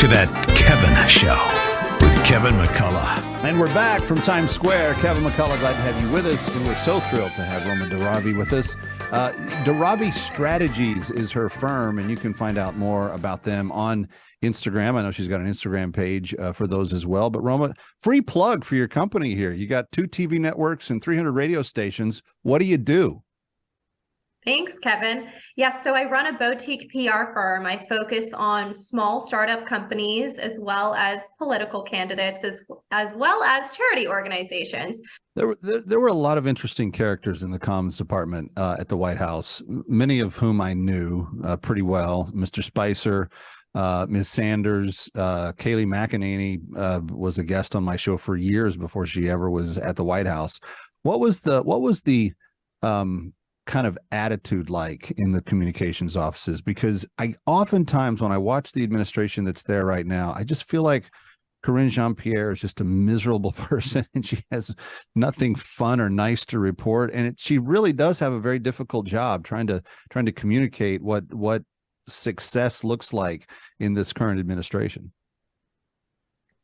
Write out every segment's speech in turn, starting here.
to That Kevin Show with Kevin McCullough. And we're back from Times Square. Kevin McCullough, glad to have you with us. And we're so thrilled to have Roman Darabi with us. Darabi Strategies is her firm, and you can find out more about them on Instagram. I know she's got an Instagram page for those as well. But Roma, free plug for your company here. You got 2 TV networks and 300 radio stations. What do you do? Thanks, Kevin. Yes, so I run a boutique PR firm. I focus on small startup companies as well as political candidates, as well as charity organizations. There were a lot of interesting characters in the comms department at the White House, many of whom I knew pretty well. Mr. Spicer, Ms. Sanders, Kayleigh McEnany was a guest on my show for years before she ever was at the White House. What was the kind of attitude like in the communications offices? Because I oftentimes, when I watch the administration that's there right now, I just feel like Karine Jean-Pierre is just a miserable person, and she has nothing fun or nice to report. And she really does have a very difficult job trying to communicate what success looks like in this current administration.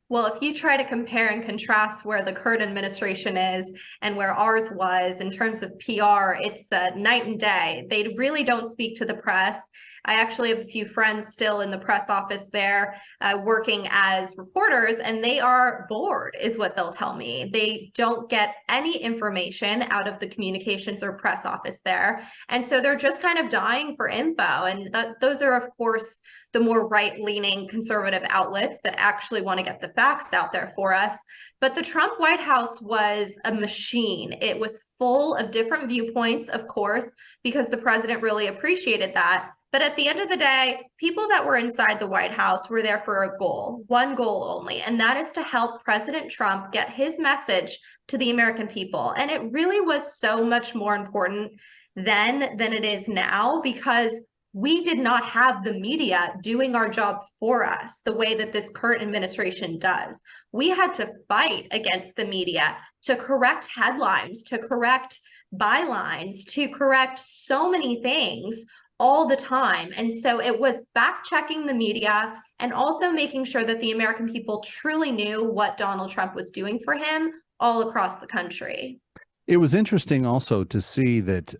Well, if you try to compare and contrast where the current administration is and where ours was in terms of PR, it's night and day. They really don't speak to the press. I actually have a few friends still in the press office there working as reporters, and they are bored, is what they'll tell me. They don't get any information out of the communications or press office there. And so they're just kind of dying for info. And those are, of course, the more right-leaning conservative outlets that actually want to get the facts out there for us. But the Trump White House was a machine. It was full of different viewpoints, of course, because the president really appreciated that. But at the end of the day, people that were inside the White House were there for a goal, one goal only, and that is to help President Trump get his message to the American people. And it really was so much more important then than it is now, because we did not have the media doing our job for us the way that this current administration does. We had to fight against the media to correct headlines, to correct bylines, to correct so many things all the time. And so it was fact-checking the media and also making sure that the American people truly knew what Donald Trump was doing for him all across the country. It was interesting also to see that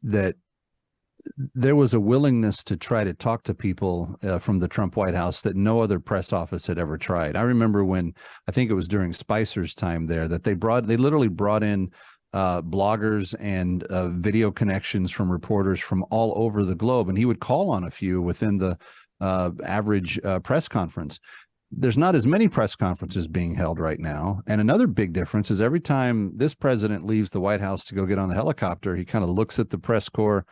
that there was a willingness to try to talk to people from the Trump White House that no other press office had ever tried. I remember when, I think it was during Spicer's time there, that they literally brought in bloggers and video connections from reporters from all over the globe, and he would call on a few within the average press conference. There's not as many press conferences being held right now. And another big difference is every time this president leaves the White House to go get on the helicopter, he kind of looks at the press corps,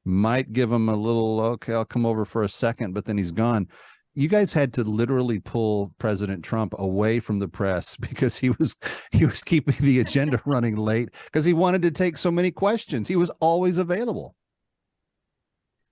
might give him a little, okay, I'll come over for a second, but then he's gone. You guys had to literally pull President Trump away from the press because he was keeping the agenda running late because he wanted to take so many questions. He was always available.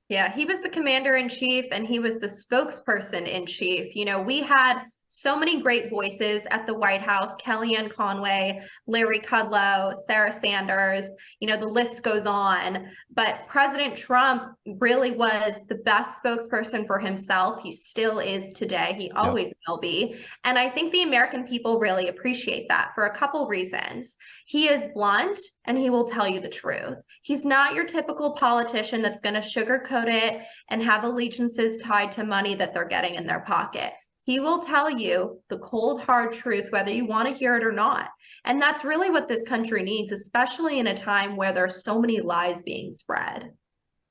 Yeah, he was the commander-in-chief and he was the spokesperson-in-chief. You know, we had so many great voices at the White House: Kellyanne Conway, Larry Kudlow, Sarah Sanders, you know, the list goes on. But President Trump really was the best spokesperson for himself. He still is today. He always will be. And I think the American people really appreciate that for a couple reasons. He is blunt and he will tell you the truth. He's not your typical politician that's going to sugarcoat it and have allegiances tied to money that they're getting in their pocket. He will tell you the cold, hard truth, whether you want to hear it or not. And that's really what this country needs, especially in a time where there's so many lies being spread.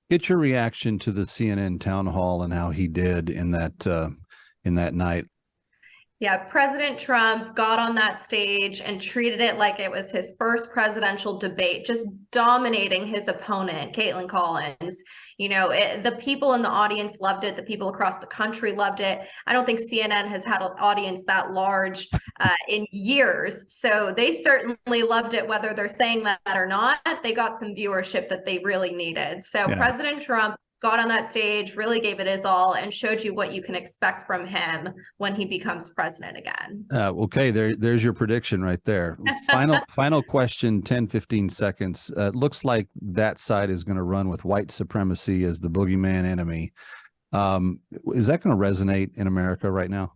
Get your reaction to the CNN town hall and how he did in that night. Yeah, President Trump got on that stage and treated it like it was his first presidential debate, just dominating his opponent, Caitlin Collins. You know, the people in the audience loved it. The people across the country loved it. I don't think CNN has had an audience that large in years. So they certainly loved it, whether they're saying that or not. They got some viewership that they really needed. So yeah. President Trump got on that stage, really gave it his all, and showed you what you can expect from him when he becomes president again. Okay, there's your prediction right there. Final question, 10, 15 seconds. Looks like that side is going to run with white supremacy as the boogeyman enemy. Is that going to resonate in America right now?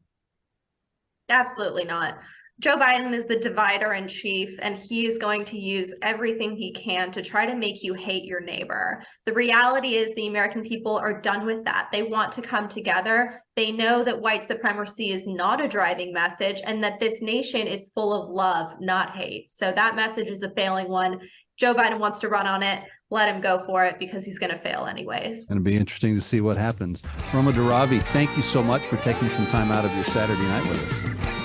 Absolutely not. Joe Biden is the divider in chief, and he is going to use everything he can to try to make you hate your neighbor. The reality is the American people are done with that. They want to come together. They know that white supremacy is not a driving message and that this nation is full of love, not hate. So that message is a failing one. Joe Biden wants to run on it. Let him go for it because he's going to fail anyways. It's going to be interesting to see what happens. Roma Daravi, thank you so much for taking some time out of your Saturday night with us.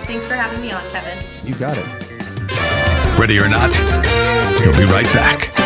Thanks for having me on, Kevin. You got it. Ready or not, we'll be right back.